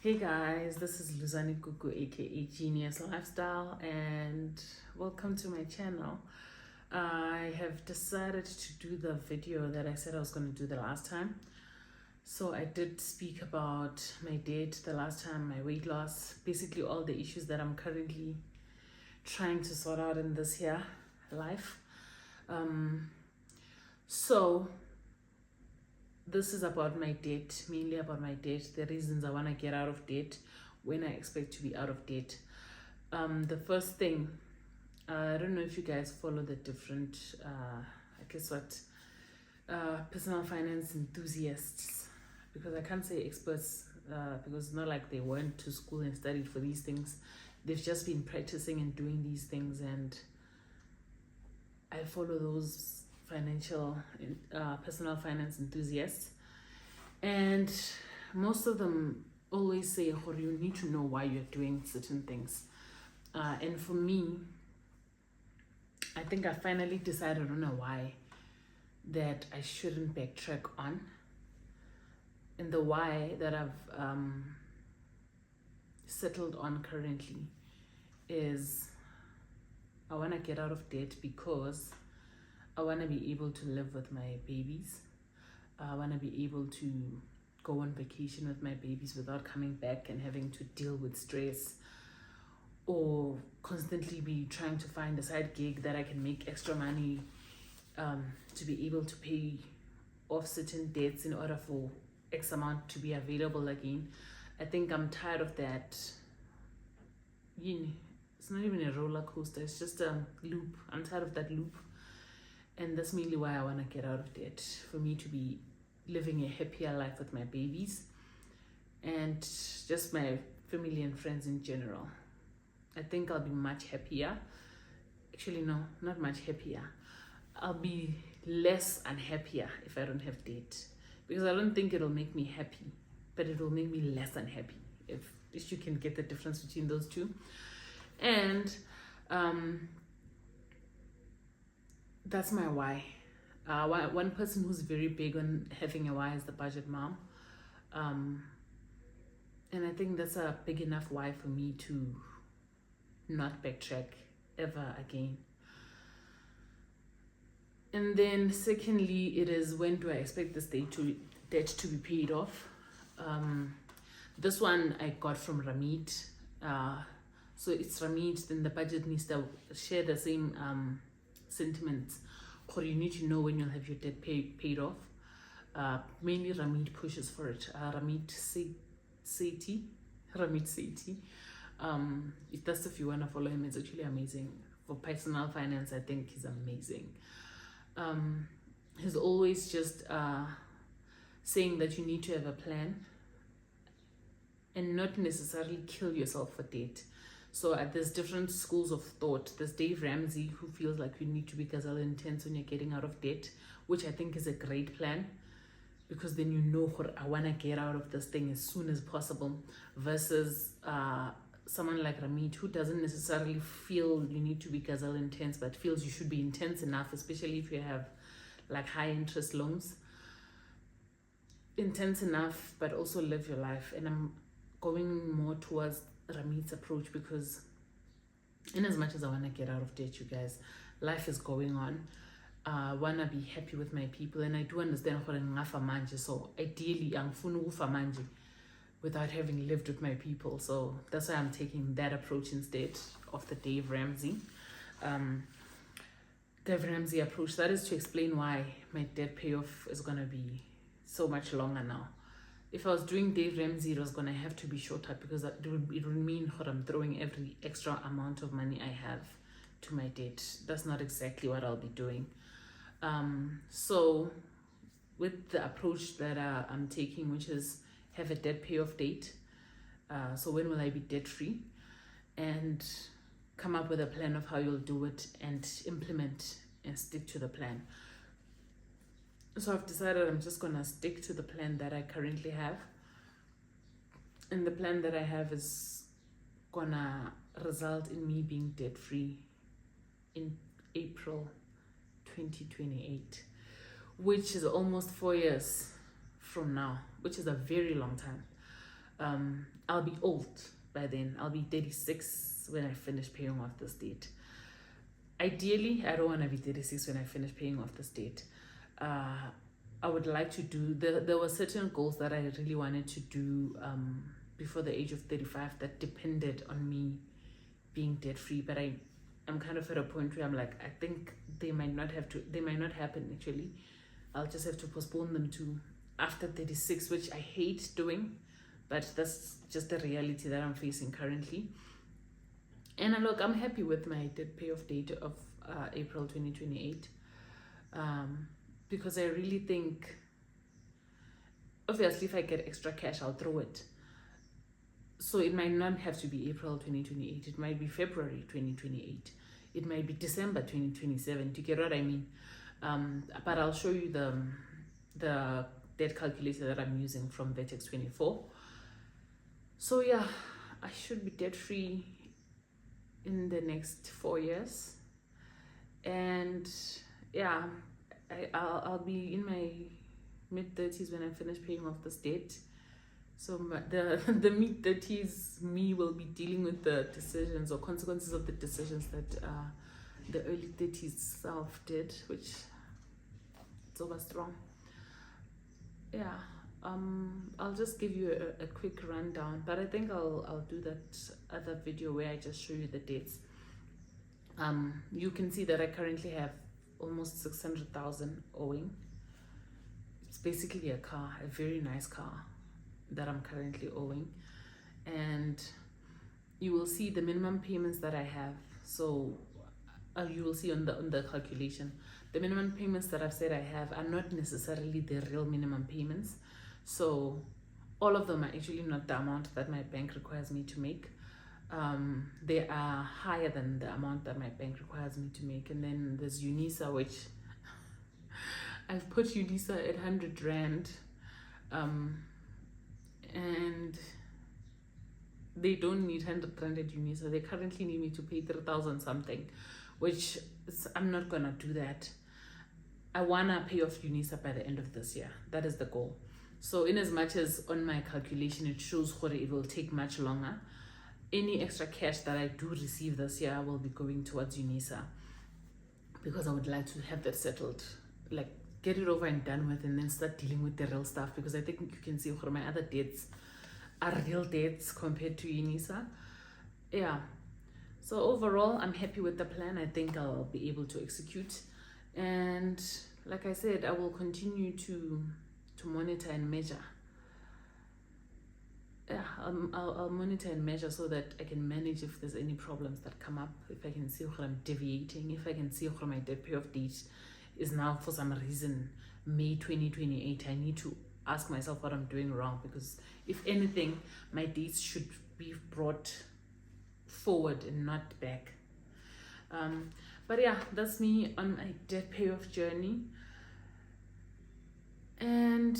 Hey guys, this is Luzani Kuku aka Genius Lifestyle, and welcome to my channel. I have decided to do the video that I said I was going to do the last time. So I did speak about my date the last time, my weight loss, basically all the issues that I'm currently trying to sort out in this here life. So this is about my debt, mainly about my debt, the reasons I want to get out of debt, when I expect to be out of debt. The first thing, I don't know if you guys follow the different, personal finance enthusiasts, because I can't say experts, because it's not like they went to school and studied for these things. They've just been practicing and doing these things, and I follow those personal finance enthusiasts, and most of them always say, you need to know why you're doing certain things. And for me, I think I finally decided on a why that I shouldn't backtrack on. And the why that I've settled on currently is I want to get out of debt because I want to be able to live with my babies. I want to be able to go on vacation with my babies without coming back and having to deal with stress, or constantly be trying to find a side gig that I can make extra money to be able to pay off certain debts in order for X amount to be available again. I think I'm tired of that. It's not even a roller coaster, it's just a loop. I'm tired of that loop. And that's mainly why I want to get out of debt, for me to be living a happier life with my babies and just my family and friends in general. I think I'll be much happier. Actually, no, not much happier. I'll be less unhappier if I don't have debt, because I don't think it'll make me happy, but it will make me less unhappy, if you can get the difference between those two. And that's my why. One person who's very big on having a why is the budget mom. And I think that's a big enough why for me to not backtrack ever again. And then secondly, it is, when do I expect this debt to be paid off? This one I got from Ramit. So it's Ramit, then the budget needs to share the same sentiments. Or you need to know when you'll have your debt paid off. Mainly Ramit pushes for it. Ramit Sethi. If that's, if you want to follow him, it's actually amazing. For personal finance, I think he's amazing. He's always just saying that you need to have a plan and not necessarily kill yourself for debt. So there's different schools of thought. There's Dave Ramsey, who feels like you need to be gazelle intense when you're getting out of debt, which I think is a great plan, because then you know, I want to get out of this thing as soon as possible, versus someone like Ramit, who doesn't necessarily feel you need to be gazelle intense, but feels you should be intense enough, especially if you have like high interest loans. Intense enough, but also live your life. And I'm going more towards Ramit's approach, because in as much as I want to get out of debt, you guys, life is going on. I want to be happy with my people, and I do understand so ideally I'm manje without having lived with my people. So that's why I'm taking that approach instead of the Dave Ramsey approach. That is to explain why my debt payoff is going to be so much longer now. If I was doing Dave Ramsey, it was going to have to be shorter, because it would mean that I'm throwing every extra amount of money I have to my debt. That's not exactly what I'll be doing. So with the approach that I'm taking, which is have a debt payoff date, so when will I be debt free, and come up with a plan of how you'll do it and implement and stick to the plan. So I've decided I'm just gonna stick to the plan that I currently have, and the plan that I have is gonna result in me being debt free in April 2028, which is almost 4 years from now, which is a very long time. I'll be old by then. I'll be 36 when I finish paying off this debt. Ideally, I don't want to be 36 when I finish paying off this debt. I would like to do, there were certain goals that I really wanted to do before the age of 35 that depended on me being debt free, but I'm kind of at a point where I'm like, I think they might not happen actually. I'll just have to postpone them to after 36, which I hate doing, but that's just the reality that I'm facing currently. And look, I'm happy with my debt payoff date of April 2028, because I really think, obviously, if I get extra cash, I'll throw it. So it might not have to be April 2028. It might be February 2028. It might be December 2027. Do you get what I mean? But I'll show you the debt calculator that I'm using from Vertex 24. So yeah, I should be debt free in the next 4 years, and yeah, I'll be in my mid-30s when I finish paying off this debt. So the mid-30s me will be dealing with the decisions or consequences of the decisions that the early 30s self did, which it's over strong. Yeah, I'll just give you a quick rundown, but I think I'll do that other video where I just show you the dates. You can see that I currently have almost 600,000 owing. It's basically a car, a very nice car that I'm currently owing, and you will see the minimum payments that I have. So you will see on the calculation, the minimum payments that I've said I have are not necessarily the real minimum payments. So all of them are actually not the amount that my bank requires me to make. They are higher than the amount that my bank requires me to make. And then there's UNISA, which I've put UNISA at 100 Rand. And they don't need 100 Rand at UNISA. They currently need me to pay 3,000 something, which I'm not gonna do that. I wanna pay off UNISA by the end of this year. That is the goal. So in as much as on my calculation it shows that it will take much longer, any extra cash that I do receive this year will be going towards UNISA, because I would like to have that settled, like get it over and done with, and then start dealing with the real stuff, because I think you can see my other debts are real debts compared to UNISA. Yeah. So overall, I'm happy with the plan. I think I'll be able to execute. And like I said, I will continue to monitor and measure. Yeah, I'll monitor and measure so that I can manage if there's any problems that come up, if I can see where I'm deviating, if I can see where my debt payoff date is now for some reason May 2028. I need to ask myself what I'm doing wrong, because if anything, my dates should be brought forward and not back. But yeah, that's me on my debt payoff journey. And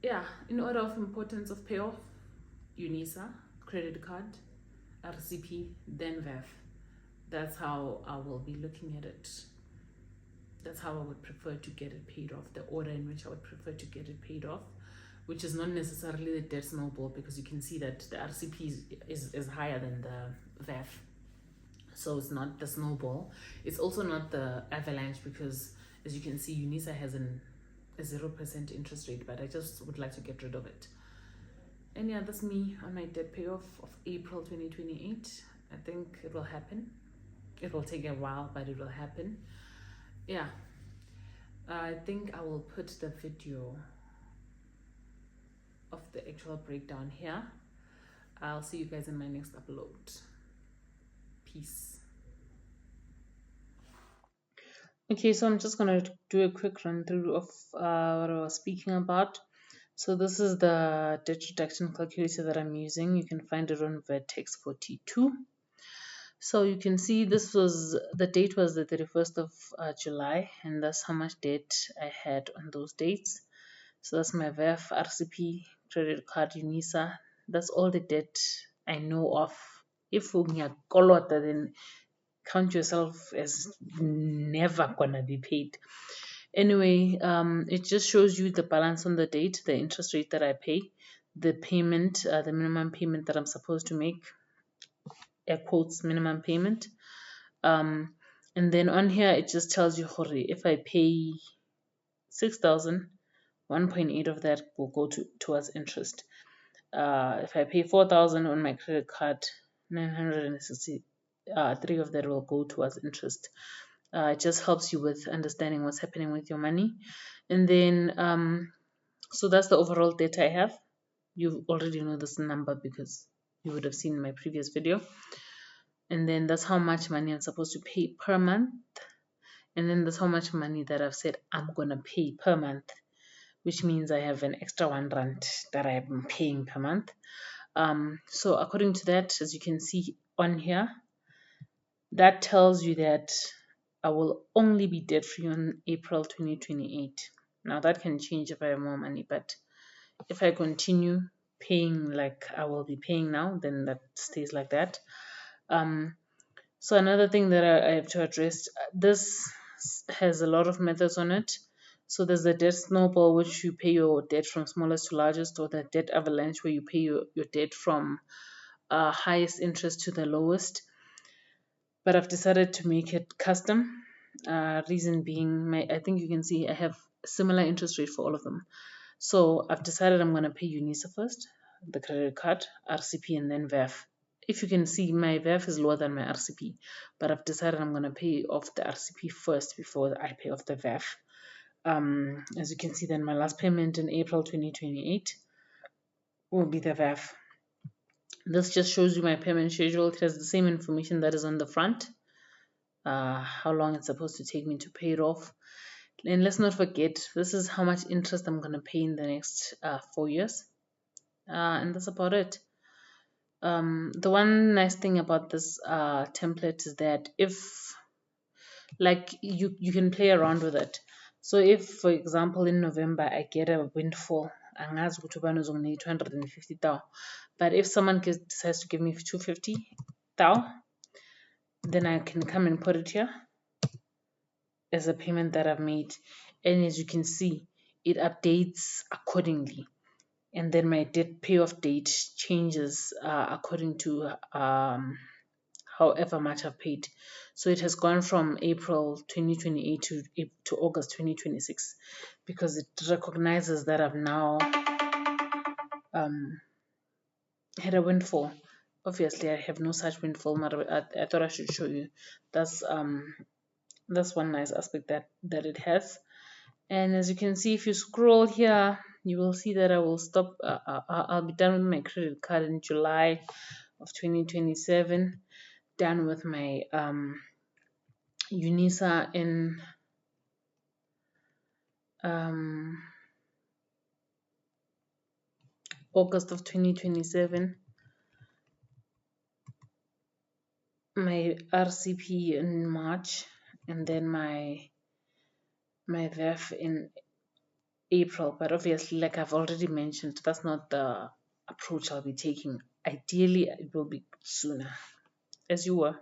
yeah, in order of importance of payoff: UNISA, credit card, RCP, then VAF. That's how I will be looking at it. That's how I would prefer to get it paid off, the order in which I would prefer to get it paid off, which is not necessarily the debt snowball, because you can see that the RCP is higher than the VAF. So it's not the snowball. It's also not the avalanche, because as you can see, UNISA has a 0% interest rate, but I just would like to get rid of it. And yeah, that's me on my debt payoff of April 2028. I think it will happen. It will take a while, but it will happen. Yeah, I think I will put the video of the actual breakdown here. I'll see you guys in my next upload. Peace. Okay, so I'm just going to do a quick run through of what I was speaking about. So this is the debt reduction calculator that I'm using. You can find it on Vertex 42. So you can see the date was the 31st of July, and that's how much debt I had on those dates. So that's my VAF, RCP, credit card, UNISA. That's all the debt I know of. If you kolota, then count yourself as never gonna be paid. Anyway, it just shows you the balance on the date, the interest rate that I pay, the payment, the minimum payment that I'm supposed to make, air quotes minimum payment. And then on here it just tells you, if I pay 6,000, 1.8 of that will go towards interest. If I pay 4,000 on my credit card, 963 of that will go towards interest. It just helps you with understanding what's happening with your money. And then so that's the overall data I have. You already know this number because you would have seen my previous video. And then that's how much money I'm supposed to pay per month. And then that's how much money that I've said I'm gonna pay per month, which means I have an extra R1 that I'm paying per month. So according to that, as you can see on here, that tells you that I will only be debt free on April 2028. Now that can change if I have more money, but if I continue paying like I will be paying now, then that stays like that. So another thing that I have to address, this has a lot of methods on it. So there's the debt snowball, which you pay your debt from smallest to largest, or the debt avalanche, where you pay your debt from highest interest to the lowest. But I've decided to make it custom. Reason being, I think you can see I have similar interest rate for all of them. So I've decided I'm going to pay UNISA first, the credit card, RCP, and then VAF. If you can see, my VAF is lower than my RCP, but I've decided I'm going to pay off the RCP first before I pay off the VAF. As you can see, then my last payment in April 2028 will be the VAF. This just shows you my payment schedule. It has the same information that is on the front, how long it's supposed to take me to pay it off. And let's not forget, this is how much interest I'm going to pay in the next 4 years. And that's about it. The one nice thing about this template is that if, like, you can play around with it. So if, for example, in November I get a windfall, angazi ukuthi ubani uzonginika 250,000, but if someone decides to give me 250,000, then I can come and put it here as a payment that I've made, and as you can see, it updates accordingly. And then my debt payoff date changes according to however much I've paid. So it has gone from April 2028 to August 2026 because it recognizes that I've now had a windfall. Obviously, I have no such windfall, but I thought I should show you. That's one nice aspect that it has. And as you can see, if you scroll here, you will see that I will stop. I'll be done with my credit card in July of 2027. Done with my UNISA in August of 2027. My RCP in March, and then my VAF in April. But obviously, like I've already mentioned, that's not the approach I'll be taking. Ideally, it will be sooner, as you were.